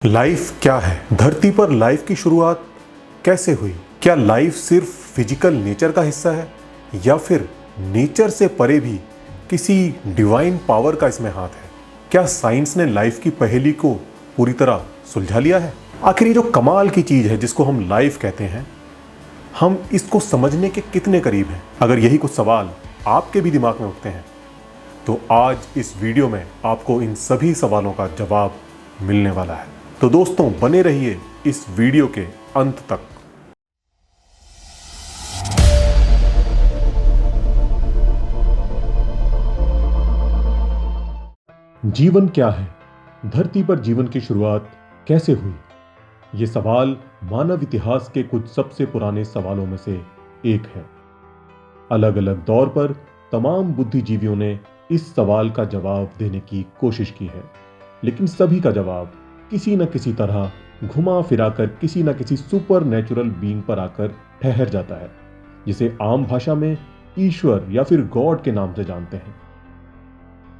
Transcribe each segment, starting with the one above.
Life क्या है? धरती पर लाइफ की शुरुआत कैसे हुई? क्या लाइफ सिर्फ फिजिकल नेचर का हिस्सा है या फिर नेचर से परे भी किसी डिवाइन पावर का इसमें हाथ है? क्या साइंस ने लाइफ की पहेली को पूरी तरह सुलझा लिया है? आखिर ये जो कमाल की चीज है जिसको हम लाइफ कहते हैं, हम इसको समझने के कितने करीब हैं? अगर यही कुछ सवाल आपके भी दिमाग में उठते हैं तो आज इस वीडियो में आपको इन सभी सवालों का जवाब मिलने वाला है। तो दोस्तों, बने रहिए इस वीडियो के अंत तक। जीवन क्या है? धरती पर जीवन की शुरुआत कैसे हुई? ये सवाल मानव इतिहास के कुछ सबसे पुराने सवालों में से एक है। अलग अलग दौर पर तमाम बुद्धिजीवियों ने इस सवाल का जवाब देने की कोशिश की है, लेकिन सभी का जवाब किसी न किसी तरह घुमा फिराकर किसी न किसी सुपर नेचुरल बीइंग पर आकर ठहर जाता है, जिसे आम भाषा में ईश्वर या फिर गॉड के नाम से जानते हैं।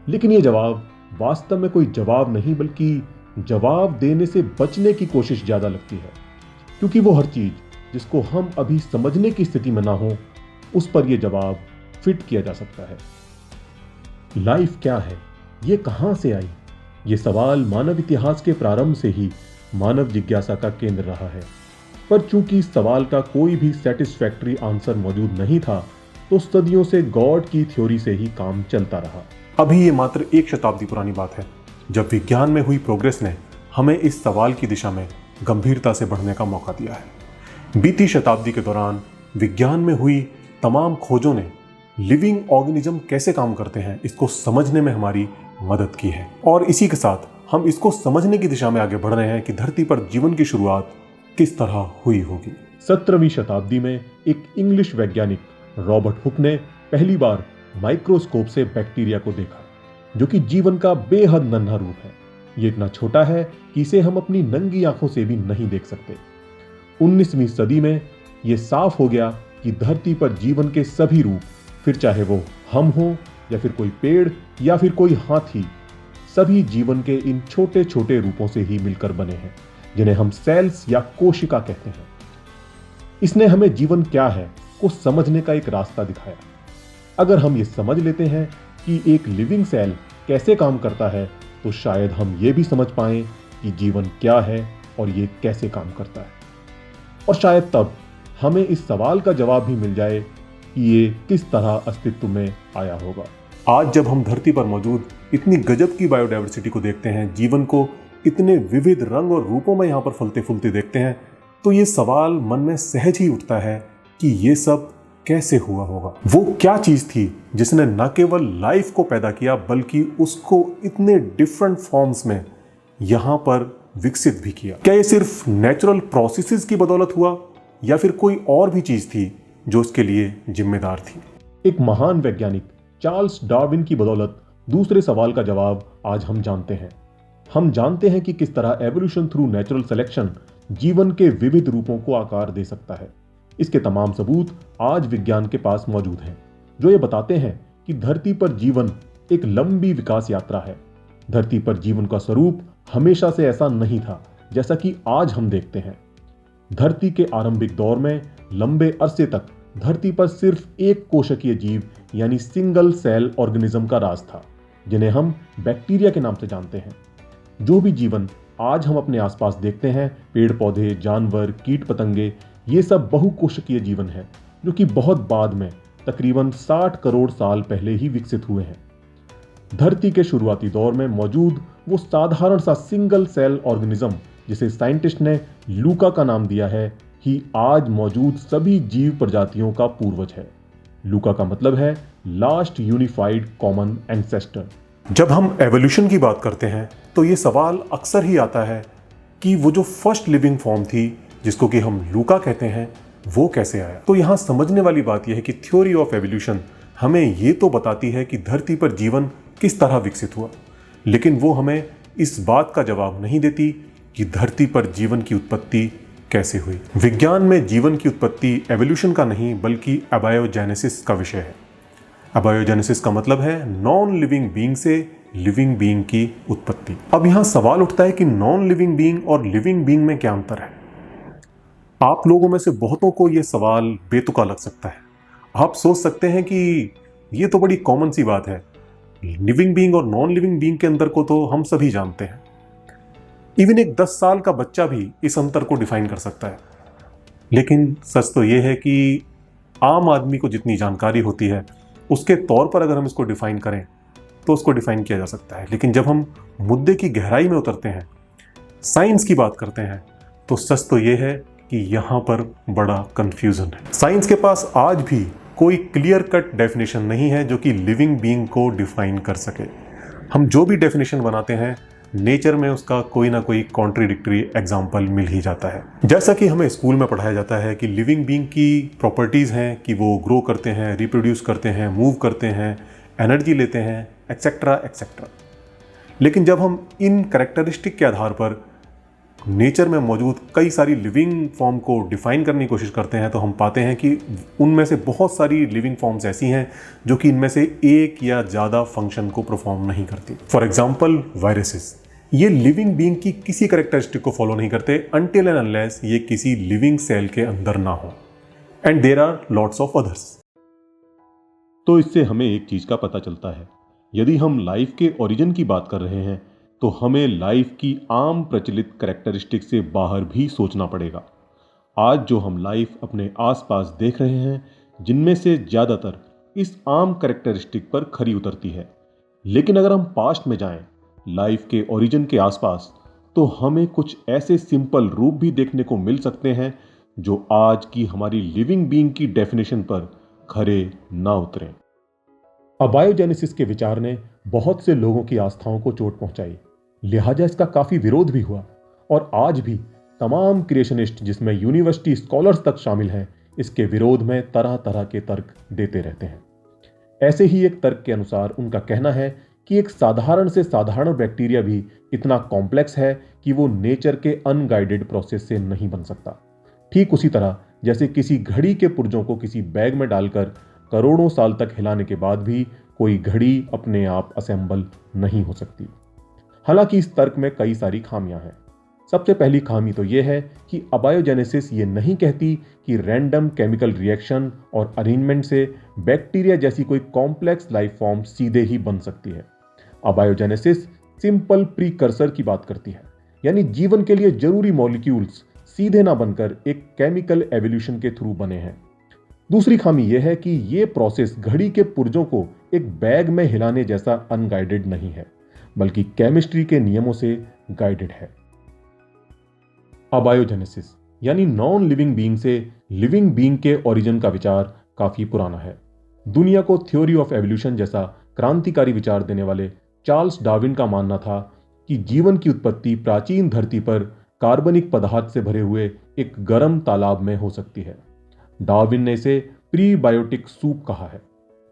लेकिन यह जवाब वास्तव में कोई जवाब नहीं, बल्कि जवाब देने से बचने की कोशिश ज्यादा लगती है, क्योंकि वो हर चीज जिसको हम अभी समझने की स्थिति में ना हो, उस पर यह जवाब फिट किया जा सकता है। लाइफ क्या है? ये कहां से आई? ये सवाल मानव इतिहास के प्रारंभ से ही मानव जिज्ञासा का केंद्र रहा है। पर चूंकि इस सवाल का कोई भी सेटिस्फैक्टरी आंसर मौजूद नहीं था, तो सदियों से गॉड की थ्योरी से ही काम चलता रहा। अभी ये मात्र एक शताब्दी पुरानी बात है जब विज्ञान में हुई प्रोग्रेस ने हमें इस सवाल की दिशा में गंभीरता से बढ़ने का मौका दिया है। बीती शताब्दी के दौरान विज्ञान में हुई तमाम खोजों ने लिविंग ऑर्गेनिज्म कैसे काम करते हैं इसको समझने में हमारी मदद की है, और इसी के साथ हम इसको समझने की दिशा में आगे बढ़ रहे हैं कि धरती पर जीवन की शुरुआत किस तरह हुई होगी। 17वीं शताब्दी में एक इंग्लिश वैज्ञानिक रॉबर्ट हुक ने पहली बार माइक्रोस्कोप से बैक्टीरिया को देखा, जो कि जीवन का बेहद नन्हा रूप है। ये इतना छोटा है कि इसे हम अपनी नंगी आंखों से भी नहीं देख सकते। 19वीं सदी में यह साफ हो गया कि धरती पर जीवन के सभी रूप, फिर चाहे वो हम हो या फिर कोई पेड़ या फिर कोई हाथी, सभी जीवन के इन छोटे छोटे रूपों से ही मिलकर बने हैं, जिन्हें हम सेल्स या कोशिका कहते हैं। इसने हमें जीवन क्या है को समझने का एक रास्ता दिखाया। अगर हम ये समझ लेते हैं कि एक लिविंग सेल कैसे काम करता है, तो शायद हम ये भी समझ पाएं कि जीवन क्या है और ये कैसे काम करता है। और शायद तब हमें इस सवाल का जवाब भी मिल जाए कि ये किस तरह अस्तित्व में आया होगा। आज जब हम धरती पर मौजूद इतनी गजब की बायोडायवर्सिटी को देखते हैं, जीवन को इतने विविध रंग और रूपों में यहाँ पर फलते फूलते देखते हैं, तो ये सवाल मन में सहज ही उठता है कि ये सब कैसे हुआ होगा। वो क्या चीज थी जिसने न केवल लाइफ को पैदा किया, बल्कि उसको इतने डिफरेंट फॉर्म्स में यहाँ पर विकसित भी किया। क्या ये सिर्फ नेचुरल प्रोसेसेस की बदौलत हुआ या फिर कोई और भी चीज थी जो उसके लिए जिम्मेदार थी? एक महान वैज्ञानिक चार्ल्स डार्विन की बदौलत दूसरे सवाल का जवाब आज हम जानते हैं। हम जानते हैं कि किस तरह एवोल्यूशन थ्रू नेचुरल सिलेक्शन जीवन के विविध रूपों को आकार दे सकता है। इसके तमाम सबूत आज विज्ञान के पास मौजूद हैं, जो ये बताते हैं कि धरती पर जीवन एक लंबी विकास यात्रा है। धरती पर जीवन का स्वरूप हमेशा से ऐसा नहीं था जैसा कि आज हम देखते हैं। धरती के आरंभिक दौर में लंबे अरसे तक धरती पर सिर्फ एक कोशिकीय जीव यानी सिंगल सेल ऑर्गेनिज्म का राज था, जिन्हें हम बैक्टीरिया के नाम से जानते हैं। जो भी जीवन आज हम अपने आसपास देखते हैं, पेड़ पौधे, जानवर, कीट पतंगे, ये सब बहुकोशिकीय जीवन है, जो कि बहुत बाद में तकरीबन 60 करोड़ साल पहले ही विकसित हुए हैं। धरती के शुरुआती दौर में मौजूद वो साधारण सा सिंगल सेल ऑर्गेनिज्म, जिसे साइंटिस्ट ने लूका का नाम दिया है, ही आज मौजूद सभी जीव प्रजातियों का पूर्वज है। लूका का मतलब है लास्ट यूनिफाइड कॉमन एंसेस्टर। जब हम एवोल्यूशन की बात करते हैं तो ये सवाल अक्सर ही आता है कि वो जो फर्स्ट लिविंग फॉर्म थी जिसको कि हम लूका कहते हैं, वो कैसे आया। तो यहाँ समझने वाली बात यह है कि थ्योरी ऑफ एवोल्यूशन हमें ये तो बताती है कि धरती पर जीवन किस तरह विकसित हुआ, लेकिन वो हमें इस बात का जवाब नहीं देती कि धरती पर जीवन की उत्पत्ति कैसे हुई। विज्ञान में जीवन की उत्पत्ति एवोल्यूशन का नहीं बल्कि अबायोजेनेसिस का विषय है। अबायोजेनेसिस का मतलब है नॉन लिविंग बीइंग से लिविंग बीइंग की उत्पत्ति। अब यहां सवाल उठता है कि नॉन लिविंग बीइंग और लिविंग बीइंग में क्या अंतर है। आप लोगों में से बहुतों को यह सवाल बेतुका लग सकता है। आप सोच सकते हैं कि यह तो बड़ी कॉमन सी बात है, लिविंग बीइंग और नॉन लिविंग बीइंग के अंदर को तो हम सभी जानते हैं। इवन एक 10 साल का बच्चा भी इस अंतर को डिफाइन कर सकता है। लेकिन सच तो यह है कि आम आदमी को जितनी जानकारी होती है उसके तौर पर अगर हम इसको डिफाइन करें तो उसको डिफाइन किया जा सकता है। लेकिन जब हम मुद्दे की गहराई में उतरते हैं, साइंस की बात करते हैं, तो सच तो यह है कि यहां पर बड़ा कंफ्यूजन है। साइंस के पास आज भी कोई क्लियर कट डेफिनेशन नहीं है जो कि लिविंग बीइंग को डिफाइन कर सके। हम जो भी डेफिनेशन बनाते हैं, नेचर में उसका कोई ना कोई कॉन्ट्राडिक्टरी एग्जाम्पल मिल ही जाता है। जैसा कि हमें स्कूल में पढ़ाया जाता है कि लिविंग बीइंग की प्रॉपर्टीज़ हैं कि वो ग्रो करते हैं, रिप्रोड्यूस करते हैं, मूव करते हैं, एनर्जी लेते हैं, एक्सेट्रा एक्सेट्रा। लेकिन जब हम इन कैरेक्टरिस्टिक के आधार पर नेचर में मौजूद कई सारी लिविंग फॉर्म को डिफाइन करने की कोशिश करते हैं तो हम पाते हैं कि उनमें से बहुत सारी लिविंग फॉर्म्स ऐसी हैं जो कि इनमें से एक या ज़्यादा फंक्शन को परफॉर्म नहीं करती। फॉर एग्जांपल वायरसेस, ये लिविंग बीइंग की किसी कैरेक्टरिस्टिक को फॉलो नहीं करते अनटिल एंड अनलेस ये किसी लिविंग सेल के अंदर ना हो। And there are lots of others. तो इससे हमें एक चीज का पता चलता है, यदि हम लाइफ के ओरिजिन की बात कर रहे हैं तो हमें लाइफ की आम प्रचलित कैरेक्टरिस्टिक से बाहर भी सोचना पड़ेगा। आज जो हम लाइफ अपने आसपास देख रहे हैं, जिनमें से ज़्यादातर इस आम कैरेक्टरिस्टिक पर खरी उतरती है। लेकिन अगर हम पास्ट में जाएं, लाइफ के ओरिजिन के आसपास, तो हमें कुछ ऐसे सिंपल रूप भी देखने को मिल सकते हैं जो आज की हमारी लिविंग बीइंग की डेफिनेशन पर खरे ना उतरें। अबायोजेनेसिस के विचार ने बहुत से लोगों की आस्थाओं को चोट पहुंचाई, लिहाजा इसका काफी विरोध भी हुआ और आज भी तमाम क्रिएशनिस्ट, जिसमें यूनिवर्सिटी स्कॉलर्स तक शामिल हैं, इसके विरोध में तरह तरह के तर्क देते रहते हैं। ऐसे ही एक तर्क के अनुसार उनका कहना है कि एक साधारण से साधारण बैक्टीरिया भी इतना कॉम्प्लेक्स है कि वो नेचर के अनगाइडेड प्रोसेस से नहीं बन सकता। ठीक उसी तरह जैसे किसी घड़ी के पुर्जों को किसी बैग में डालकर करोड़ों साल तक हिलाने के बाद भी कोई घड़ी अपने आप असेंबल नहीं हो सकती। हालांकि इस तर्क में कई सारी खामियां हैं। सबसे पहली खामी तो यह है कि अबायोजेनेसिस ये नहीं कहती कि रैंडम केमिकल रिएक्शन और अरेंजमेंट से बैक्टीरिया जैसी कोई कॉम्प्लेक्स लाइफ फॉर्म सीधे ही बन सकती है। अबायोजेनेसिस सिंपल प्रीकर्सर की बात करती है, यानी जीवन के लिए जरूरी मॉलिक्यूल्स सीधे ना बनकर एक केमिकल एवोल्यूशन के थ्रू बने हैं। दूसरी खामी यह है कि यह प्रोसेस घड़ी के पुर्जों को एक बैग में हिलाने जैसा अनगाइडेड नहीं है, बल्कि केमिस्ट्री के नियमों से गाइडेड है। अबायोजेनेसिस यानी नॉन लिविंग बीइंग से लिविंग बीइंग के ओरिजिन का विचार काफी पुराना है। दुनिया को थ्योरी ऑफ एवोल्यूशन जैसा क्रांतिकारी विचार देने वाले चार्ल्स डार्विन का मानना था कि जीवन की उत्पत्ति प्राचीन धरती पर कार्बनिक पदार्थ से भरे हुए एक गर्म तालाब में हो सकती है। डार्विन ने इसे प्रीबायोटिक सूप कहा है।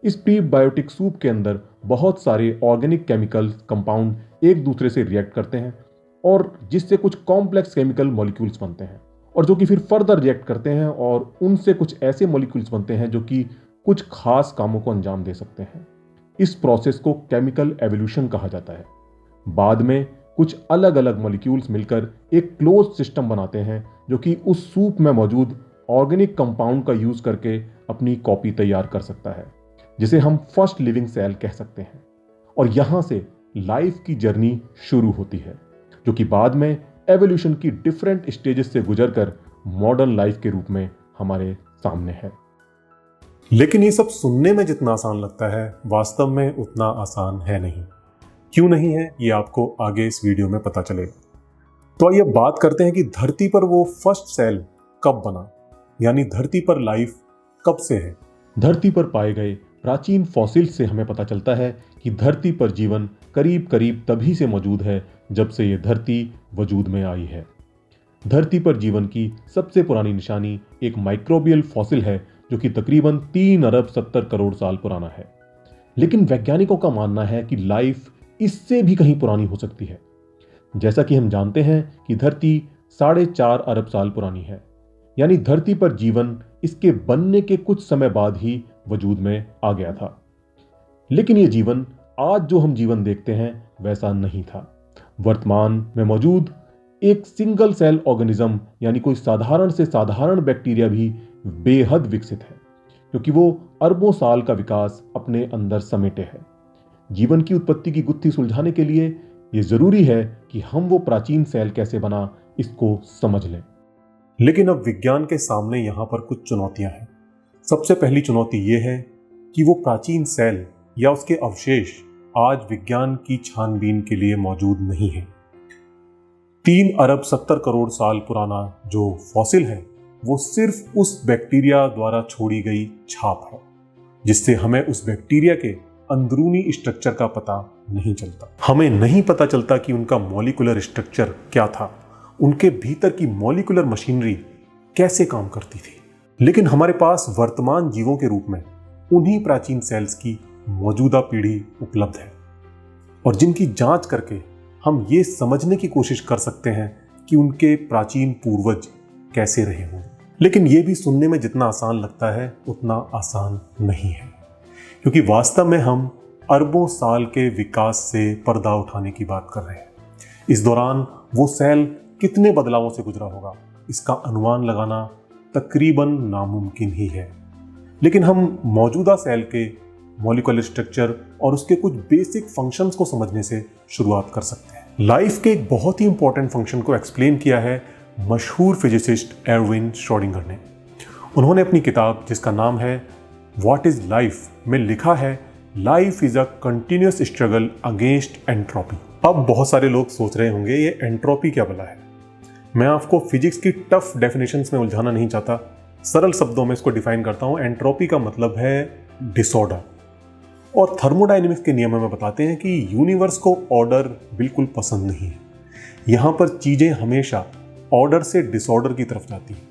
इस प्रीबायोटिक सूप के अंदर बहुत सारे ऑर्गेनिक केमिकल कंपाउंड एक दूसरे से रिएक्ट करते हैं और जिससे कुछ कॉम्प्लेक्स केमिकल मॉलिक्यूल्स बनते हैं, और जो कि फिर फर्दर रिएक्ट करते हैं और उनसे कुछ ऐसे मॉलिक्यूल्स बनते हैं जो कि कुछ खास कामों को अंजाम दे सकते हैं। इस प्रोसेस को केमिकल एवोल्यूशन कहा जाता है। बाद में कुछ अलग अलग मॉलिक्यूल्स मिलकर एक क्लोज सिस्टम बनाते हैं जो कि उस सूप में मौजूद ऑर्गेनिक कंपाउंड का यूज करके अपनी कॉपी तैयार कर सकता है, जिसे हम फर्स्ट लिविंग सेल कह सकते हैं। और यहां से लाइफ की जर्नी शुरू होती है, जो कि बाद में एवोल्यूशन की डिफरेंट स्टेजेस से गुजरकर मॉडर्न लाइफ के रूप में हमारे सामने है। लेकिन ये सब सुनने में जितना आसान लगता है, वास्तव में उतना आसान है नहीं। क्यों नहीं है, ये आपको आगे इस वीडियो में पता चलेगा। तो आइए बात करते हैं कि धरती पर वो फर्स्ट सेल कब बना, यानी धरती पर लाइफ कब से है। धरती पर पाए गए प्राचीन फॉसिल्स से हमें पता चलता है कि धरती पर जीवन करीब करीब तभी से मौजूद है जब से यह धरती वजूद में आई है। धरती पर जीवन की सबसे पुरानी निशानी एक माइक्रोबियल फॉसिल है जो कि तकरीबन 3 अरब 70 करोड़ साल पुराना है। लेकिन वैज्ञानिकों का मानना है कि लाइफ इससे भी कहीं पुरानी हो सकती है। जैसा कि हम जानते हैं कि धरती 4.5 अरब साल पुरानी है, यानी धरती पर जीवन इसके बनने के कुछ समय बाद ही वजूद में आ गया था। लेकिन यह जीवन आज जो हम जीवन देखते हैं वैसा नहीं था। वर्तमान में मौजूद एक सिंगल सेल ऑर्गेनिज्म यानी कोई साधारण से साधारण बैक्टीरिया भी बेहद विकसित है, क्योंकि वो अरबों साल का विकास अपने अंदर समेटे है। जीवन की उत्पत्ति की गुत्थी सुलझाने के लिए यह जरूरी है कि हम वो प्राचीन सेल कैसे बना इसको समझ लें। लेकिन अब विज्ञान के सामने यहां पर कुछ चुनौतियां हैं। सबसे पहली चुनौती यह है कि वो प्राचीन सेल या उसके अवशेष आज विज्ञान की छानबीन के लिए मौजूद नहीं है। 3 अरब 70 करोड़ साल पुराना जो फॉसिल है वो सिर्फ उस बैक्टीरिया द्वारा छोड़ी गई छाप है, जिससे हमें उस बैक्टीरिया के अंदरूनी स्ट्रक्चर का पता नहीं चलता। हमें नहीं पता चलता कि उनका मॉलिक्यूलर स्ट्रक्चर क्या था, उनके भीतर की मॉलिक्यूलर मशीनरी कैसे काम करती थी। लेकिन हमारे पास वर्तमान जीवों के रूप में उन्हीं प्राचीन सेल्स की मौजूदा पीढ़ी उपलब्ध है, और जिनकी जांच करके हम ये समझने की कोशिश कर सकते हैं कि उनके प्राचीन पूर्वज कैसे रहे होंगे। लेकिन ये भी सुनने में जितना आसान लगता है उतना आसान नहीं है, क्योंकि वास्तव में हम अरबों साल के विकास से पर्दा उठाने की बात कर रहे हैं। इस दौरान वो सेल कितने बदलावों से गुजरा होगा, इसका अनुमान लगाना तकरीबन नामुमकिन ही है। लेकिन हम मौजूदा सेल के मॉलिक्यूलर स्ट्रक्चर और उसके कुछ बेसिक फंक्शंस को समझने से शुरुआत कर सकते हैं। लाइफ के एक बहुत ही इंपॉर्टेंट फंक्शन को एक्सप्लेन किया है मशहूर फिजिसिस्ट एरविन श्रोडिंगर ने। उन्होंने अपनी किताब जिसका नाम है व्हाट इज लाइफ में लिखा है, life is a continuous struggle against entropy. अब बहुत सारे लोग सोच रहे होंगे ये एंट्रोपी क्या भला है। मैं आपको फिजिक्स की टफ डेफिनेशंस में उलझाना नहीं चाहता, सरल शब्दों में इसको डिफाइन करता हूं। एंट्रोपी का मतलब है डिसऑर्डर, और थर्मोडायनेमिक्स के नियम हमें बताते हैं कि यूनिवर्स को ऑर्डर बिल्कुल पसंद नहीं है। यहां पर चीजें हमेशा ऑर्डर से डिसऑर्डर की तरफ जाती हैं।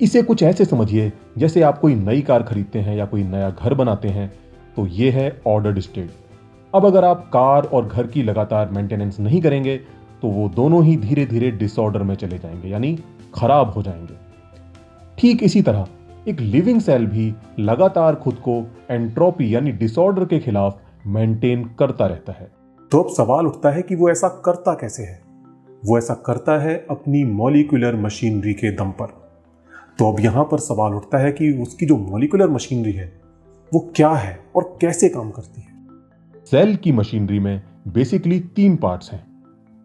इसे कुछ ऐसे समझिए जैसे आप कोई नई कार खरीदते हैं या कोई नया घर बनाते हैं, तो ये है ऑर्डर्ड स्टेट। अब अगर आप कार और घर की लगातार मेंटेनेंस नहीं करेंगे तो वो दोनों ही धीरे धीरे डिसऑर्डर में चले जाएंगे, यानी खराब हो जाएंगे। ठीक इसी तरह एक लिविंग सेल भी लगातार खुद को एंट्रोपी यानी डिसऑर्डर के खिलाफ मेंटेन करता रहता है। तो अब सवाल उठता है कि वो ऐसा करता कैसे है। वो ऐसा करता है अपनी मॉलिक्यूलर मशीनरी के दम पर। तो अब यहां पर सवाल उठता है कि उसकी जो मॉलिक्यूलर मशीनरी है वो क्या है और कैसे काम करती है। सेल की मशीनरी में बेसिकली 3 पार्ट्स हैं।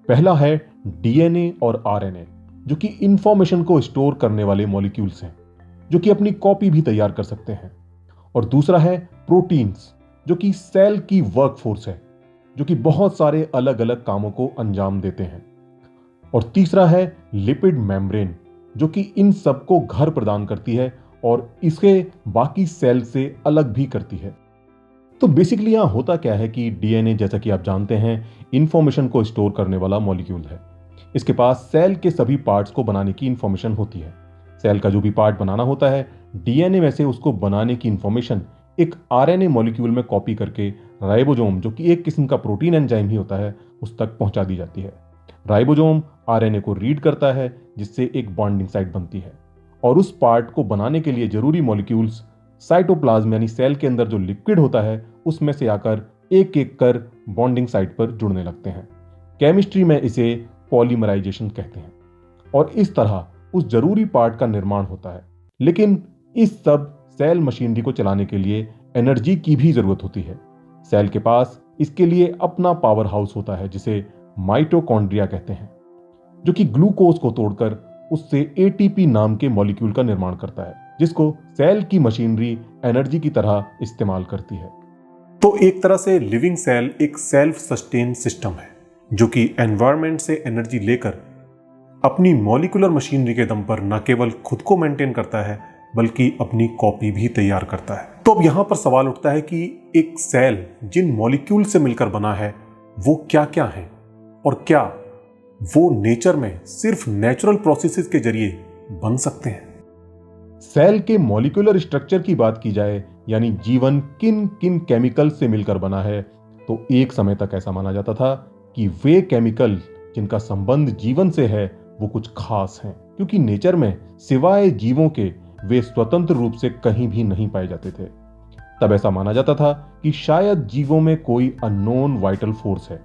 पहला है डीएनए और आरएनए, जो कि इंफॉर्मेशन को स्टोर करने वाले मॉलिक्यूल्स हैं, जो कि अपनी कॉपी भी तैयार कर सकते हैं। और दूसरा है प्रोटीन्स, जो कि सेल की वर्कफोर्स है, जो कि बहुत सारे अलग अलग कामों को अंजाम देते हैं। और तीसरा है लिपिड मेम्ब्रेन, जो कि इन सबको घर प्रदान करती है और इसे बाकी सेल से अलग भी करती है। तो बेसिकली यहां होता क्या है कि डीएनए, जैसा कि आप जानते हैं, इंफॉर्मेशन को स्टोर करने वाला मॉलिक्यूल है। इसके पास सेल के सभी पार्ट्स को बनाने की इंफॉर्मेशन होती है। सेल का जो भी पार्ट बनाना होता है, डीएनए में से उसको बनाने की इंफॉर्मेशन एक आरएनए मॉलिक्यूल में कॉपी करके राइबोसोम, जो कि एक किस्म का प्रोटीन एंजाइम ही होता है, उस तक पहुंचा दी जाती है। राइबोसोम आरएनए को रीड करता है, जिससे एक बॉन्डिंग साइट बनती है, और उस पार्ट को बनाने के लिए जरूरी मॉलिक्यूल्स साइटोप्लाज्म यानी सेल के अंदर जो लिक्विड होता है उसमें से आकर एक एक कर बॉन्डिंग साइट पर जुड़ने लगते हैं। केमिस्ट्री में इसे पॉलीमराइजेशन कहते हैं। और इस तरह उस जरूरी पार्ट का निर्माण होता है। लेकिन इस सब सेल मशीनरी को चलाने के लिए एनर्जी की भी जरूरत होती है। सेल के पास इसके लिए अपना पावर हाउस होता है, जिसे माइटोकॉन्ड्रिया कहते हैं, जो कि ग्लूकोज को तोड़कर उससे एटीपी नाम के मॉलिक्यूल का निर्माण करता है, जिसको सेल की मशीनरी एनर्जी की तरह इस्तेमाल करती है। तो एक तरह से लिविंग सेल एक सेल्फ सस्टेन सिस्टम है, जो कि एनवायरनमेंट से एनर्जी लेकर अपनी मॉलिक्यूलर मशीनरी के दम पर न केवल खुद को मेंटेन करता है बल्कि अपनी कॉपी भी तैयार करता है। तो अब यहां पर सवाल उठता है कि एक सेल जिन मॉलिक्यूल से मिलकर बना है वो क्या क्या है, और क्या वो नेचर में सिर्फ नेचुरल प्रोसेसेस के जरिए बन सकते हैं। सेल के मॉलिक्यूलर स्ट्रक्चर की बात की जाए, यानी जीवन किन किन केमिकल से मिलकर बना है, तो एक समय तक ऐसा माना जाता था कि वे केमिकल जिनका संबंध जीवन से है वो कुछ खास हैं, क्योंकि नेचर में सिवाय जीवों के वे स्वतंत्र रूप से कहीं भी नहीं पाए जाते थे। तब ऐसा माना जाता था कि शायद जीवों में कोई अननोन वाइटल फोर्स है,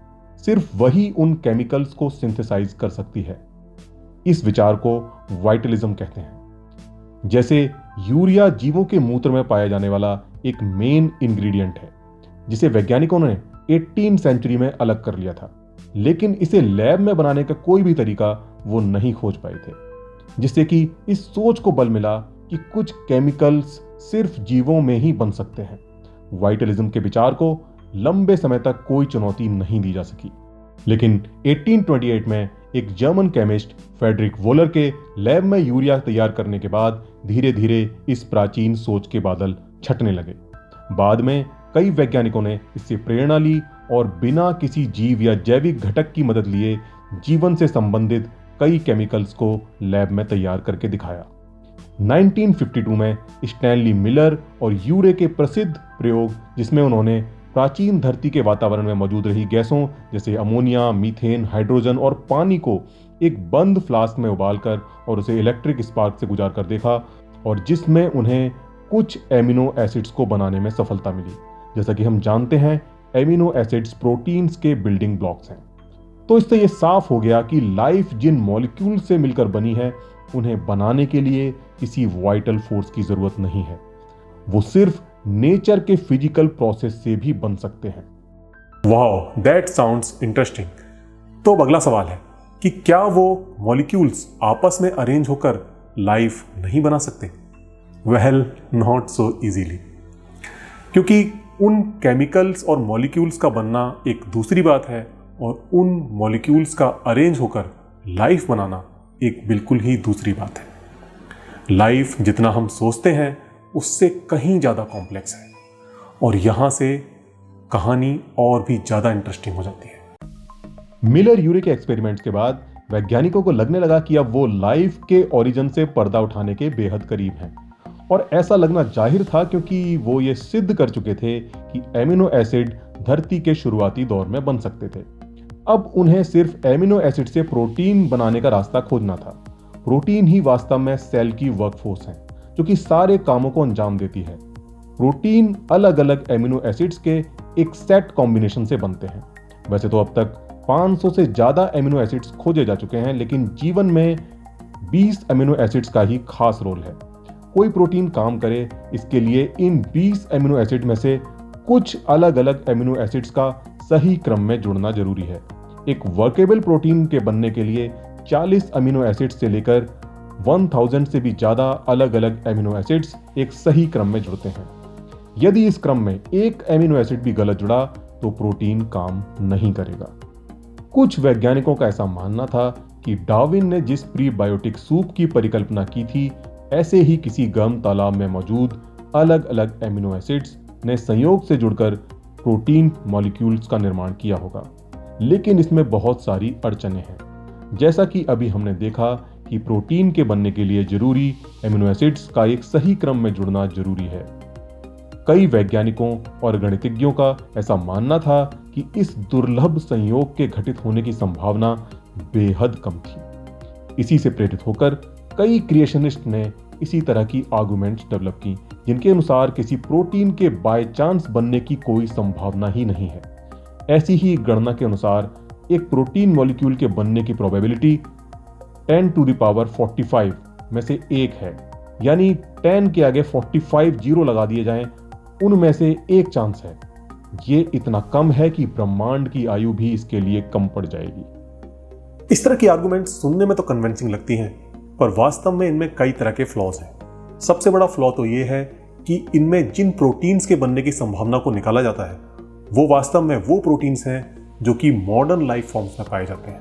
सिर्फ वही उन केमिकल्स को सिंथेसाइज कर सकती है। इस विचार को वाइटलिज्म कहते हैं। जैसे यूरिया जीवों के मूत्र में पाया जाने वाला एक मेन इंग्रेडिएंट है, जिसे वैज्ञानिकों ने 18वीं सेंचुरी में अलग कर लिया था, लेकिन इसे लैब में बनाने का कोई भी तरीका वो नहीं खोज पाए थे, जिससे कि इस सोच को बल मिला कि कुछ केमिकल्स सिर्फ जीवों में ही बन सकते हैं। वाइटलिज्म के विचार को लंबे समय तक कोई चुनौती नहीं दी जा सकी, लेकिन 1828 में एक जर्मन केमिस्ट फ्रेडरिक वोलर के लैब में यूरिया तैयार करने के बाद धीरे धीरे इस प्राचीन सोच के बादल छटने लगे। बाद में कई वैज्ञानिकों ने इससे प्रेरणा ली और बिना किसी जीव या जैविक घटक की मदद लिए जीवन से संबंधित कई केमिकल्स को लैब में तैयार करके दिखाया। 1952 में स्टैनली मिलर और यूरे के प्रसिद्ध प्रयोग, जिसमें उन्होंने प्राचीन धरती के वातावरण में मौजूद रही गैसों जैसे अमोनिया, मीथेन, हाइड्रोजन और पानी को एक बंद फ्लास्क में उबालकर और उसे इलेक्ट्रिक स्पार्क से गुजार कर देखा, और जिसमें उन्हें कुछ एमिनो एसिड्स को बनाने में सफलता मिली। जैसा कि हम जानते हैं, एमिनो एसिड्स प्रोटीन्स के बिल्डिंग ब्लॉक्स हैं। तो इससे यह साफ हो गया कि लाइफ जिन मॉलिक्यूल से मिलकर बनी है, उन्हें बनाने के लिए किसी वाइटल फोर्स की जरूरत नहीं है। वो सिर्फ नेचर के फिजिकल प्रोसेस से भी बन सकते हैं। Wow, that sounds interesting. तो अब अगला सवाल है कि क्या वो मॉलिक्यूल्स आपस में अरेंज होकर लाइफ नहीं बना सकते? वेल, नॉट सो इजीली, क्योंकि उन केमिकल्स और मॉलिक्यूल्स का बनना एक दूसरी बात है और उन मॉलिक्यूल्स का अरेंज होकर लाइफ बनाना एक बिल्कुल ही दूसरी बात है। लाइफ जितना हम सोचते हैं उससे कहीं ज़्यादा कॉम्प्लेक्स है, और यहां से कहानी और भी ज़्यादा इंटरेस्टिंग हो जाती है। मिलर यूरे के एक्सपेरिमेंट्स के बाद वैज्ञानिकों को लगने लगा कि अब वो लाइफ के ओरिजिन से पर्दा उठाने के बेहद करीब हैं, और ऐसा लगना जाहिर था क्योंकि वो ये सिद्ध कर चुके थे कि एमिनो एसिड धरती के शुरुआती दौर में बन सकते थे। अब उन्हें सिर्फ एमिनो एसिड से प्रोटीन बनाने का रास्ता खोजना था। प्रोटीन ही वास्तव में सेल की वर्कफोर्स है, जो कि सारे कामों को अंजाम देती है। प्रोटीन अलग अलग एमिनो एसिड्स के एक सेट कॉम्बिनेशन से बनते हैं। वैसे तो अब तक 500 से ज्यादा एमिनो एसिड्स खोजे जा चुके हैं, लेकिन जीवन में 20 एमिनो एसिड्स का ही खास रोल है। कोई प्रोटीन काम करे, इसके लिए इन 20 एमिनो एसिड में से कुछ अलग अलग एमिनो एसिड्स का सही क्रम में जुड़ना जरूरी है। एक वर्केबल प्रोटीन के बनने के लिए 40 अमीनो एसिड्स से लेकर 1000 से भी ज्यादा अलग अलग एमिनो एसिड्स एक सही क्रम में जुड़ते हैं। यदि इस क्रम में एक एमिनो एसिड भी गलत जुड़ा तो प्रोटीन काम नहीं करेगा। कुछ वैज्ञानिकों का ऐसा मानना था कि डार्विन ने जिस प्रीबायोटिक सूप की परिकल्पना की थी, ऐसे ही किसी गर्म तालाब में मौजूद अलग अलग एमिनो एसिड्स ने संयोग से जुड़कर प्रोटीन मॉलिक्यूल्स का निर्माण किया होगा। लेकिन इसमें बहुत सारी अड़चनें हैं। जैसा कि अभी हमने देखा कि प्रोटीन के बनने के लिए जरूरी एमिनो एसिड्स का एक सही क्रम में जुड़ना जरूरी है। कई वैज्ञानिकों और गणितज्ञों का ऐसा मानना था कि इस दुर्लभ संयोग के घटित होने की संभावना बेहद कम थी। इसी से प्रेरित होकर कई क्रिएशनिस्ट ने इसी तरह की आर्गुमेंट्स डेवलप की, जिनके अनुसार किसी प्रोटीन के बाय चांस बनने की कोई संभावना ही नहीं है। ऐसी ही गणना के अनुसार एक प्रोटीन मॉलिक्यूल के बनने की प्रोबेबिलिटी 10⁻45 में से 1 है, यानी 10 के आगे 45 जीरो लगा दिए जाएं, उनमें से एक चांस है। ये इतना कम है कि ब्रह्मांड की आयु भी इसके लिए कम पड़ जाएगी। इस तरह की आर्गुमेंट सुनने में तो कन्विंसिंग लगती हैं, पर वास्तव में इनमें कई तरह के फ्लॉज हैं। सबसे बड़ा फ्लॉ तो ये है कि इनमें जिन प्रोटीन्स के बनने की संभावना को निकाला जाता है, वो वास्तव में वो प्रोटीन्स हैं जो कि मॉडर्न लाइफ फॉर्म्स में पाए जाते हैं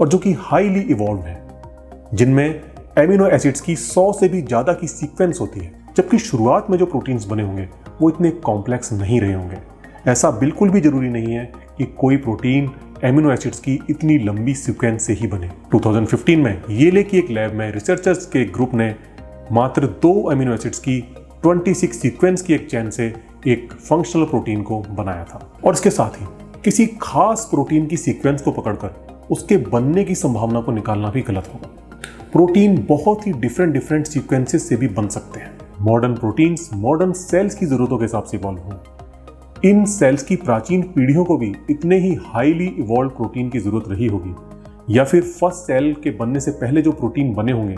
और जो कि हाईली इवॉल्व हैं, जिनमें एमिनो एसिड्स की 100 से भी ज्यादा की सीक्वेंस होती है, जबकि शुरुआत में जो प्रोटीन्स बने होंगे वो इतने कॉम्प्लेक्स नहीं रहे होंगे। ऐसा बिल्कुल भी जरूरी नहीं है कि कोई प्रोटीन एमिनो एसिड्स की इतनी लंबी सीक्वेंस से ही बने। 2015 में येले की एक लैब में रिसर्चर्स के ग्रुप ने मात्र 2 एमिनो एसिड्स की 26 सीक्वेंस की एक चेन से एक फंक्शनल प्रोटीन को बनाया था। और इसके साथ ही किसी खास प्रोटीन की सीक्वेंस को पकड़कर उसके बनने की संभावना को निकालना भी गलत होगा। प्रोटीन बहुत ही डिफरेंट सीक्वेंसेस से भी बन सकते हैं। मॉडर्न प्रोटीन्स मॉडर्न सेल्स की जरूरतों के हिसाब से इवॉल्व हुए। इन सेल्स की प्राचीन पीढ़ियों को भी इतने ही हाईली इवॉल्व प्रोटीन की जरूरत रही होगी, या फिर फर्स्ट सेल के बनने से पहले जो प्रोटीन बने होंगे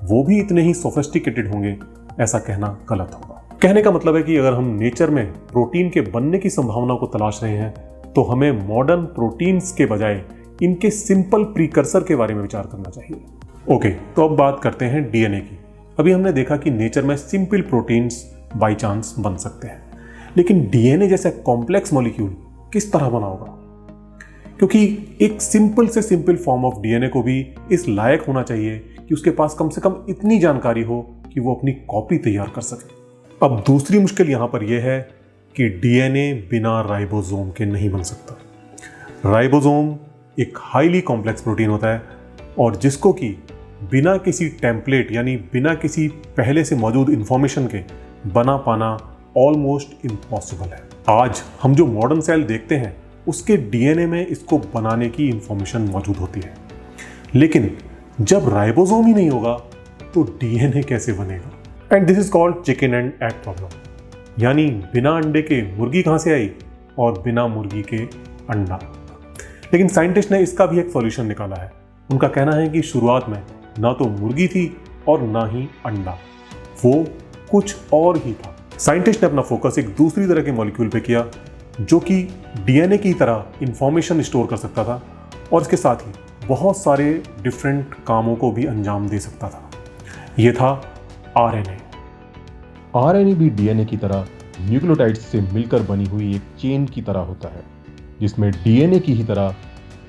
वो भी इतने ही सोफिस्टिकेटेड होंगे, ऐसा कहना गलत होगा। कहने का मतलब है कि अगर हम नेचर में प्रोटीन के बनने की संभावना को तलाश रहे हैं तो हमें मॉडर्न प्रोटीन्स के बजाय इनके सिंपल प्रीकर्सर के बारे में विचार करना चाहिए। ओके, तो अब बात करते हैं डीएनए की। अभी हमने देखा कि नेचर में सिंपल प्रोटीन्स बाय चांस बन सकते हैं, लेकिन डीएनए जैसा कॉम्प्लेक्स मॉलिक्यूल किस तरह बना होगा? क्योंकि एक सिंपल से सिंपल फॉर्म ऑफ डीएनए को भी इस लायक होना चाहिए कि उसके पास कम से कम इतनी जानकारी हो कि वो अपनी कॉपी तैयार कर सके। अब दूसरी मुश्किल यहां पर यह है कि डीएनए बिना राइबोसोम के नहीं बन सकता। राइबोसोम एक हाईली कॉम्प्लेक्स प्रोटीन होता है और जिसको कि बिना किसी टेम्पलेट यानी बिना किसी पहले से मौजूद इंफॉर्मेशन के बना पाना ऑलमोस्ट इम्पॉसिबल है। आज हम जो मॉडर्न सेल देखते हैं उसके डीएनए में इसको बनाने की इंफॉर्मेशन मौजूद होती है, लेकिन जब राइबोसोम ही नहीं होगा तो डीएनए कैसे बनेगा? And this is called chicken and egg problem, यानी बिना अंडे के मुर्गी कहां से आई और बिना मुर्गी के अंडा। लेकिन साइंटिस्ट ने इसका भी एक सॉल्यूशन निकाला है। उनका कहना है कि शुरुआत में ना तो मुर्गी थी और ना ही अंडा, वो कुछ और ही था। साइंटिस्ट ने अपना फोकस एक दूसरी तरह के मॉलिक्यूल पे किया जो कि डीएनए की तरह इंफॉर्मेशन स्टोर कर सकता था और इसके साथ ही बहुत सारे डिफरेंट कामों को भी अंजाम दे सकता था। यह था आरएनए। आरएनए भी डीएनए की तरह न्यूक्लियोटाइड्स से मिलकर बनी हुई एक चेन की तरह होता है, जिसमें डीएनए की ही तरह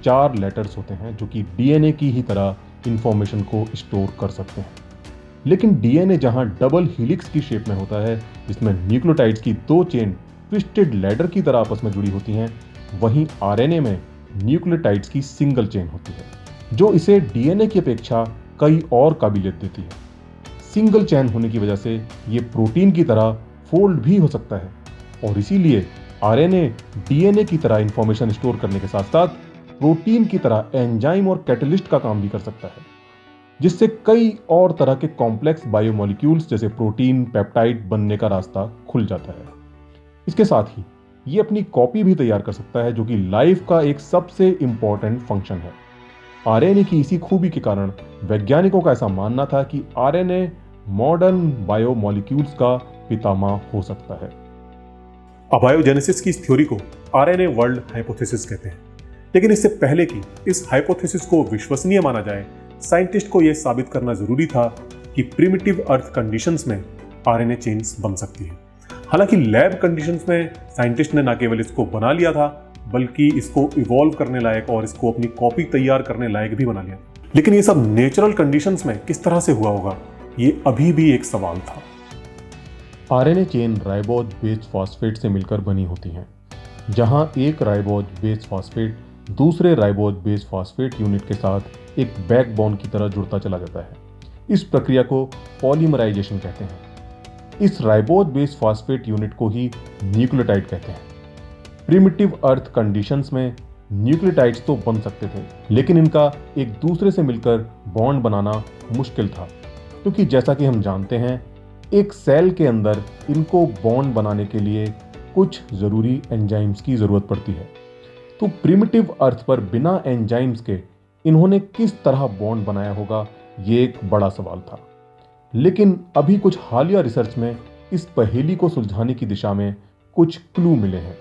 4 लेटर्स होते हैं जो कि डीएनए की ही तरह इंफॉर्मेशन को स्टोर कर सकते हैं। लेकिन डीएनए जहां डबल हेलिक्स की शेप में होता है, जिसमें न्यूक्लियोटाइड्स की 2 चेन ट्विस्टेड लैडर की तरह आपस में जुड़ी होती हैं, वहीं आरएनए में न्यूक्लियोटाइड्स की सिंगल चेन होती है, जो इसे डीएनए की अपेक्षा कई और काबिलियत देती है। सिंगल चेन होने की वजह से ये प्रोटीन की तरह फोल्ड भी हो सकता है और इसीलिए आरएनए डीएनए की तरह इंफॉर्मेशन स्टोर करने के साथ साथ प्रोटीन की तरह एंजाइम और कैटलिस्ट का काम भी कर सकता है, जिससे कई और तरह के कॉम्प्लेक्स बायोमोलिक्यूल्स जैसे प्रोटीन, पेप्टाइड बनने का रास्ता खुल जाता है। इसके साथ ही ये अपनी कॉपी भी तैयार कर सकता है, जो कि लाइफ का एक सबसे इंपॉर्टेंट फंक्शन है। आरएनए की इसी खूबी के कारण वैज्ञानिकों का ऐसा मानना था कि आरएनए मॉडर्न बायोमोलिक्यूल्स का पितामह हो सकता है। अबायोजेनेसिस की इस थ्योरी को आरएनए वर्ल्ड हाइपोथेसिस कहते हैं, लेकिन इससे पहले कि इस हाइपोथेसिस को विश्वसनीय माना जाए, साइंटिस्ट को यह साबित करना जरूरी था कि प्रिमिटिव अर्थ कंडीशंस में आरएनए चेन्स बन सकती है। हालांकि लैब कंडीशंस में साइंटिस्ट ने न केवल इसको बना लिया था, बल्कि इसको इवॉल्व करने लायक और इसको अपनी कॉपी तैयार करने लायक भी बना लिया। लेकिन ये सब नेचुरल कंडीशंस में किस तरह से हुआ होगा, ये अभी भी एक सवाल था। RNA chain ribose base phosphate से मिलकर बनी होती हैं, जहां एक राइबोज बेस फॉस्फेट दूसरे राइबोज बेस फॉस्फेट यूनिट के साथ एक बैकबोन की तरह जुड़ता चला जाता है। इस प्रक्रिया को पॉलीमराइजेशन कहते हैं। इस राइबोज बेस फॉस्फेट यूनिट को ही न्यूक्लियोटाइड कहते हैं। प्रिमिटिव अर्थ कंडीशंस में न्यूक्लियोटाइड्स तो बन सकते थे, लेकिन इनका एक दूसरे से मिलकर बॉन्ड बनाना मुश्किल था, क्योंकि जैसा कि हम जानते हैं एक सेल के अंदर इनको बॉन्ड बनाने के लिए कुछ ज़रूरी एंजाइम्स की ज़रूरत पड़ती है। तो प्रिमिटिव अर्थ पर बिना एंजाइम्स के इन्होंने किस तरह बॉन्ड बनाया होगा, ये एक बड़ा सवाल था। लेकिन अभी कुछ हालिया रिसर्च में इस पहेली को सुलझाने की दिशा में कुछ क्लू मिले हैं।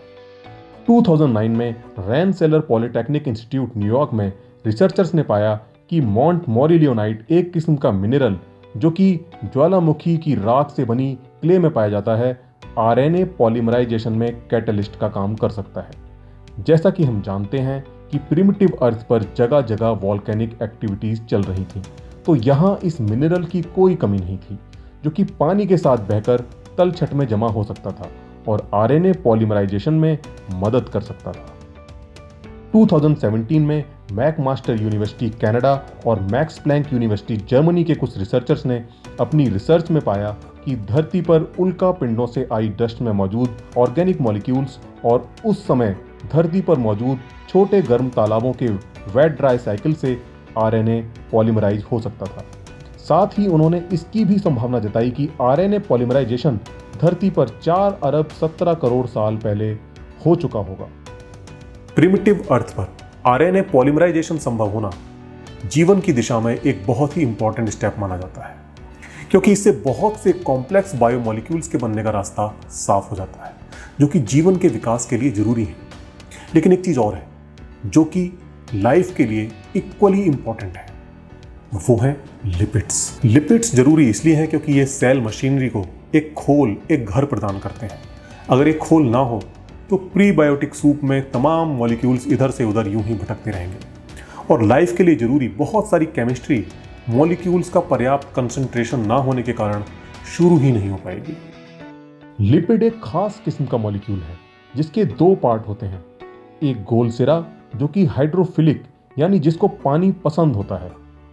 2009 में रैनसेलर पॉलिटेक्निक इंस्टीट्यूट न्यूयॉर्क में रिसर्चर्स ने पाया कि मॉन्ट मोरिलियोनाइट एक किस्म का मिनरल जो कि ज्वालामुखी की राख से बनी क्ले में पाया जाता है, आरएनए पॉलीमराइजेशन में कैटलिस्ट का काम कर सकता है। जैसा कि हम जानते हैं कि प्रिमिटिव अर्थ पर जगह जगह वॉल्केनिक एक्टिविटीज चल रही थी, तो यहाँ इस मिनरल की कोई कमी नहीं थी, जो कि पानी के साथ बहकर तलछट में जमा हो सकता था और आरएनए पॉलीमराइजेशन में मदद कर सकता था। 2017 में मैकमास्टर यूनिवर्सिटी कनाडा और मैक्स प्लैंक यूनिवर्सिटी जर्मनी के कुछ रिसर्चर्स ने अपनी रिसर्च में पाया कि धरती पर उल्का पिंडों से आई डस्ट में मौजूद ऑर्गेनिक मॉलिक्यूल्स और उस समय धरती पर मौजूद छोटे गर्म तालाबों के वेट ड्राई साइकिल से आरएनए पॉलीमराइज हो सकता था। साथ ही उन्होंने इसकी भी संभावना जताई कि आरएनए पॉलीमराइजेशन धरती पर 4 अरब 17 करोड़ साल पहले हो चुका होगा। प्रिमिटिव अर्थ पर आरएनए पॉलीमराइजेशन संभव होना जीवन की दिशा में एक बहुत ही इंपॉर्टेंट स्टेप माना जाता है, क्योंकि इससे बहुत से कॉम्प्लेक्स बायोमॉलिक्यूल्स के बनने का रास्ता साफ हो जाता है, जो कि जीवन के विकास के लिए जरूरी है। लेकिन एक चीज और है जो कि लाइफ के लिए इक्वली इंपॉर्टेंट है, वो है लिपिड्स। लिपिड्स जरूरी इसलिए है क्योंकि ये सेल मशीनरी को एक खोल, एक घर प्रदान करते हैं। अगर एक खोल ना हो तो प्रीबायोटिक सूप में तमाम मॉलिक्यूल्स इधर से उधर यूं ही भटकते रहेंगे, और लाइफ के लिए जरूरी बहुत सारी केमिस्ट्री मॉलिक्यूल्स का पर्याप्त कंसंट्रेशन ना होने के कारण शुरू ही नहीं हो पाएगी। लिपिड एक खास किस्म का मॉलिक्यूल है जिसके 2 पार्ट होते हैं, एक गोल सिरा जो कि हाइड्रोफिलिक यानी जिसको पानी पसंद होता है,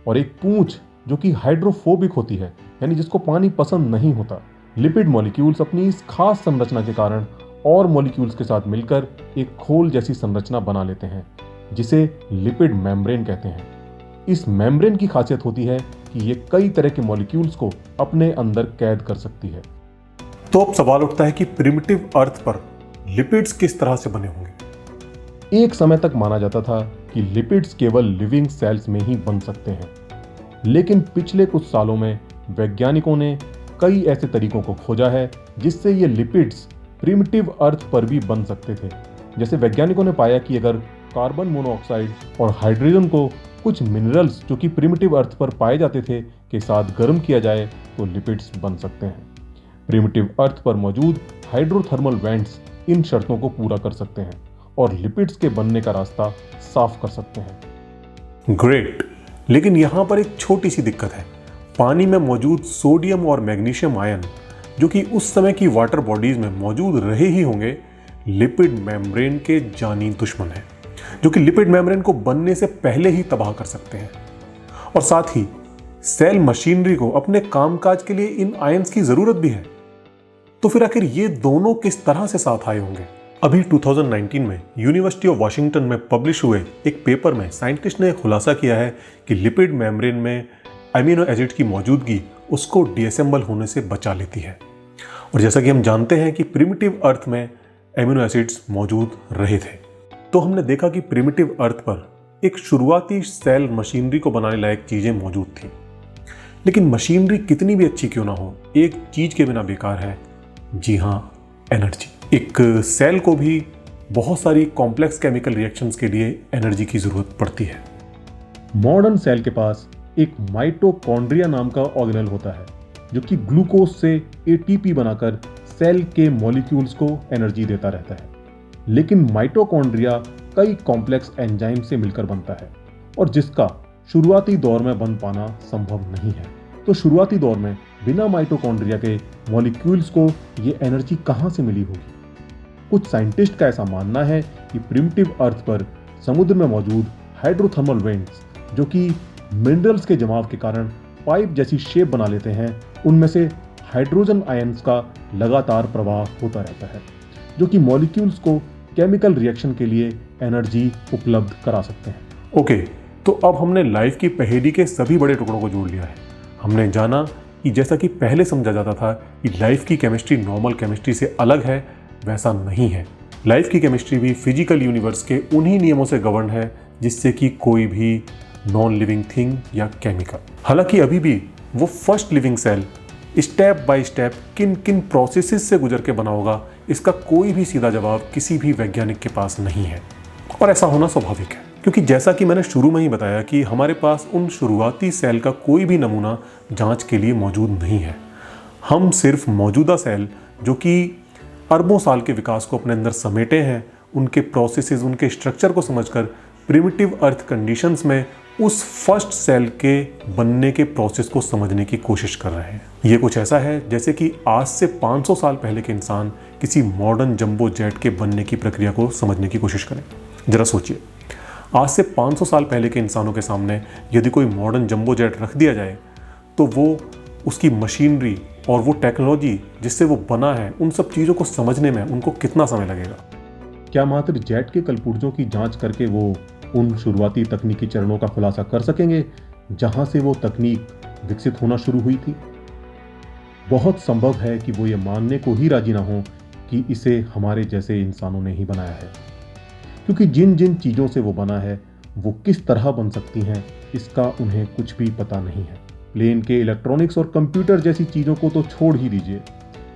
और एक पूंछ जो कि हाइड्रोफोबिक होती है यानी जिसको पानी पसंद नहीं होता। लिपिड मॉलिक्यूल्स अपनी इस खास संरचना के कारण और मॉलिक्यूल्स के साथ मिलकर एक खोल जैसी संरचना बना लेते हैं जिसे लिपिड मेम्ब्रेन कहते हैं। इस मेम्ब्रेन की खासियत होती है कि ये कई तरह के मॉलिक्यूल्स को अपने अंदर कैद कर सकती है। तो अब सवाल उठता है कि प्रिमिटिव अर्थ पर लिपिड्स किस तरह से बने होंगे। एक समय तक माना जाता था कि लिपिड्स केवल लिविंग सेल्स में ही बन सकते हैं, लेकिन पिछले कुछ सालों में वैज्ञानिकों ने कई ऐसे तरीकों को खोजा है जिससे ये लिपिड्स प्रिमिटिव अर्थ पर भी बन सकते थे। जैसे वैज्ञानिकों ने पाया कि अगर कार्बन मोनोऑक्साइड और हाइड्रोजन को कुछ मिनरल्स जो कि प्रिमिटिव अर्थ पर पाए जाते थे के साथ गर्म किया जाए तो लिपिड्स बन सकते हैं। प्रिमिटिव अर्थ पर मौजूद हाइड्रोथर्मल वेंट्स इन शर्तों को पूरा कर सकते हैं और लिपिड्स के बनने का रास्ता साफ कर सकते हैं। ग्रेट, लेकिन यहां पर एक छोटी सी दिक्कत है। पानी में मौजूद सोडियम और मैग्नीशियम आयन जो कि उस समय की वाटर बॉडीज में मौजूद रहे ही होंगे, लिपिड मेम्ब्रेन के जानी दुश्मन है, जो कि लिपिड मेम्ब्रेन को बनने से पहले ही तबाह कर सकते हैं। और साथ ही सेल मशीनरी को अपने कामकाज के लिए इन आयंस की जरूरत भी है। तो फिर आखिर ये दोनों किस तरह से साथ आए होंगे। अभी 2019 में यूनिवर्सिटी ऑफ वाशिंगटन में पब्लिश हुए एक पेपर में साइंटिस्ट ने खुलासा किया है कि लिपिड मेम्ब्रेन में अमीनो एसिड की मौजूदगी उसको डिअसेंबल होने से बचा लेती है। और जैसा कि हम जानते हैं कि प्रिमिटिव अर्थ में अमीनो एसिड्स मौजूद रहे थे, तो हमने देखा कि प्रिमिटिव अर्थ पर एक शुरुआती सेल मशीनरी को बनाने लायक चीजें मौजूद थी। लेकिन मशीनरी कितनी भी अच्छी क्यों ना हो, एक चीज के बिना बेकार है, जी हां, एनर्जी। एक सेल को भी बहुत सारी कॉम्प्लेक्स केमिकल रिएक्शंस के लिए एनर्जी की जरूरत पड़ती है। मॉडर्न सेल के पास एक माइटोकॉन्ड्रिया नाम का ऑर्गेनेल होता है जो कि ग्लूकोज से एटीपी बनाकर सेल के मॉलिक्यूल्स को एनर्जी देता रहता है। लेकिन माइटोकॉन्ड्रिया कई कॉम्प्लेक्स एंजाइम से मिलकर बनता है और जिसका शुरुआती दौर में बन पाना संभव नहीं है। तो शुरुआती दौर में बिना माइटोकॉन्ड्रिया के मॉलिक्यूल्स को ये एनर्जी कहां से मिली होगी। कुछ साइंटिस्ट का ऐसा मानना है कि प्रिमिटिव अर्थ पर समुद्र में मौजूद हाइड्रोथर्मल वेंट्स जो कि मिनरल्स के जमाव के कारण पाइप जैसी शेप बना लेते हैं, उनमें से हाइड्रोजन आयंस का लगातार प्रवाह होता रहता है जो कि मॉलिक्यूल्स को केमिकल रिएक्शन के लिए एनर्जी उपलब्ध करा सकते हैं। ओके, तो अब हमने लाइफ की पहेली के सभी बड़े टुकड़ों को जोड़ लिया है। हमने जाना कि जैसा कि पहले समझा जाता था कि लाइफ की केमिस्ट्री नॉर्मल केमिस्ट्री से अलग है, वैसा नहीं है। लाइफ की केमिस्ट्री भी फिजिकल यूनिवर्स के उन्हीं नियमों से गवर्न है जिससे कि कोई भी नॉन लिविंग थिंग या केमिकल। हालांकि अभी भी वो first living cell step by step किन किन प्रोसेसेस से गुजर के बना होगा, इसका कोई भी सीधा जवाब किसी भी वैज्ञानिक के पास नहीं है। और ऐसा होना स्वाभाविक है, क्योंकि जैसा कि मैंने शुरू में ही बताया कि हमारे पास उन शुरुआती सेल का कोई भी नमूना जांच के लिए मौजूद नहीं है। हम सिर्फ मौजूदा सेल जो कि अरबों साल के विकास को अपने अंदर समेटे हैं, उनके प्रोसेसेस, उनके स्ट्रक्चर को समझकर प्रिमिटिव अर्थ कंडीशंस में उस फर्स्ट सेल के बनने के प्रोसेस को समझने की कोशिश कर रहे हैं। ये कुछ ऐसा है जैसे कि आज से 500 साल पहले के इंसान किसी मॉडर्न जंबो जेट के बनने की प्रक्रिया को समझने की कोशिश करें। जरा सोचिए, आज से 500 साल पहले के इंसानों के सामने यदि कोई मॉडर्न जंबो जेट रख दिया जाए तो वो उसकी मशीनरी और वो टेक्नोलॉजी जिससे वो बना है, उन सब चीज़ों को समझने में उनको कितना समय लगेगा। क्या मात्र जेट के कलपुर्जों की जांच करके वो उन शुरुआती तकनीकी चरणों का खुलासा कर सकेंगे जहां से वो तकनीक विकसित होना शुरू हुई थी? बहुत संभव है कि वो ये मानने को ही राजी ना हो कि इसे हमारे जैसे इंसानों ने ही बनाया है, क्योंकि जिन जिन चीजों से वो बना है वो किस तरह बन सकती हैं इसका उन्हें कुछ भी पता नहीं है। प्लेन के इलेक्ट्रॉनिक्स और कंप्यूटर जैसी चीजों को तो छोड़ ही दीजिए,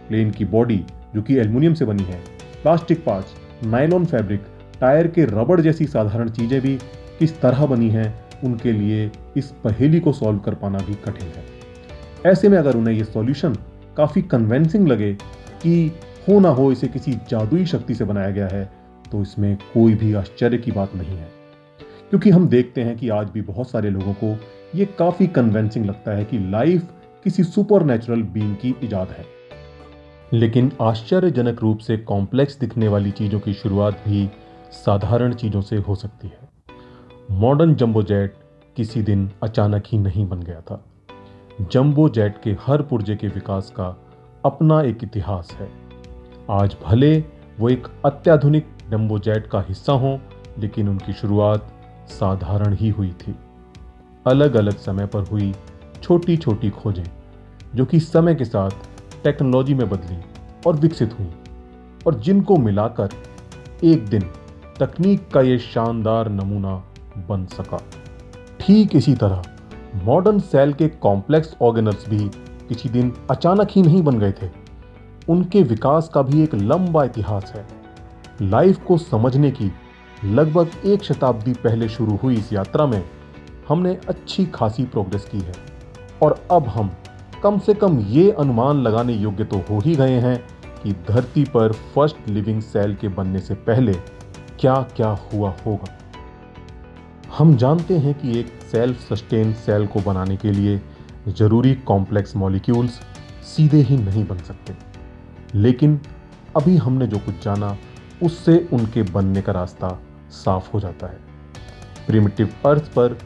प्लेन की बॉडी जो कि एल्युमिनियम से बनी है, plastic parts, nylon fabric, tyre के रबड़ जैसी साधारण चीजें भी किस तरह बनी हैं, उनके लिए इस पहेली को सॉल्व कर पाना भी कठिन है। ऐसे में अगर उन्हें यह सॉल्यूशन काफी कन्विंसिंग लगे कि हो ना हो इसे किसी जादुई शक्ति से बनाया गया है, तो इसमें कोई भी आश्चर्य की बात नहीं है, क्योंकि हम देखते हैं कि आज भी बहुत सारे लोगों को यह काफी कन्विंसिंग लगता है कि लाइफ किसी सुपरनैचुरल बीइंग की इजाद है। लेकिन आश्चर्यजनक रूप से कॉम्प्लेक्स दिखने वाली चीजों की शुरुआत भी साधारण चीजों से हो सकती है। मॉडर्न जंबो जेट किसी दिन अचानक ही नहीं बन गया था। जंबो जेट के हर पुर्जे के विकास का अपना एक इतिहास है। आज भले वो एक अत्याधुनिक जंबो जेट का हिस्सा हो, लेकिन उनकी शुरुआत साधारण ही हुई थी। अलग अलग समय पर हुई छोटी छोटी खोजें जो कि समय के साथ टेक्नोलॉजी में बदली और विकसित हुई, और जिनको मिलाकर एक दिन तकनीक का ये शानदार नमूना बन सका। ठीक इसी तरह मॉडर्न सेल के कॉम्प्लेक्स ऑर्गेनल्स भी किसी दिन अचानक ही नहीं बन गए थे। उनके विकास का भी एक लंबा इतिहास है। लाइफ को समझने की लगभग 1 शताब्दी पहले शुरू हुई इस यात्रा में हमने अच्छी खासी प्रोग्रेस की है, और अब हम कम से कम ये अनुमान लगाने योग्य तो हो ही गए हैं कि धरती पर फर्स्ट लिविंग सेल के बनने से पहले क्या क्या हुआ होगा। हम जानते हैं कि एक सेल्फ सस्टेन सेल को बनाने के लिए जरूरी कॉम्प्लेक्स मॉलिक्यूल्स सीधे ही नहीं बन सकते, लेकिन अभी हमने जो कुछ जाना उससे उनके बनने का रास्ता साफ हो जाता है। प्रिमिटिव अर्थ पर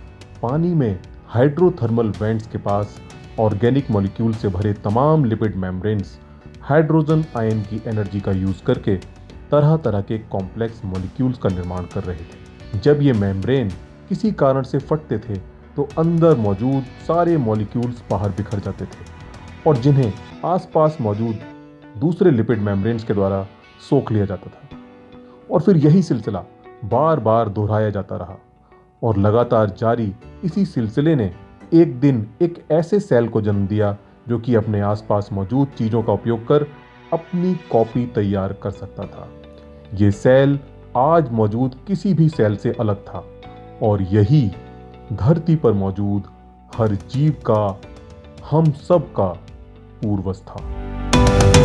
पानी में हाइड्रोथर्मल वेंट्स के पास ऑर्गेनिक मॉलिक्यूल से भरे तमाम लिपिड मेम्ब्रेन्स हाइड्रोजन आयन की एनर्जी का यूज करके तरह तरह के कॉम्प्लेक्स मॉलिक्यूल्स का निर्माण कर रहे थे। जब ये मेम्ब्रेन किसी कारण से फटते थे तो अंदर मौजूद सारे मॉलिक्यूल्स बाहर बिखर जाते थे, और जिन्हें आसपास मौजूद दूसरे लिपिड मेम्ब्रेन्स के द्वारा सोख लिया जाता था। और फिर यही सिलसिला बार बार दोहराया जाता रहा, और लगातार जारी इसी सिलसिले ने एक दिन एक ऐसे सेल को जन्म दिया जो कि अपने आसपास मौजूद चीजों का उपयोग कर अपनी कॉपी तैयार कर सकता था। ये सेल आज मौजूद किसी भी सेल से अलग था, और यही धरती पर मौजूद हर जीव का, हम सब का पूर्वज था।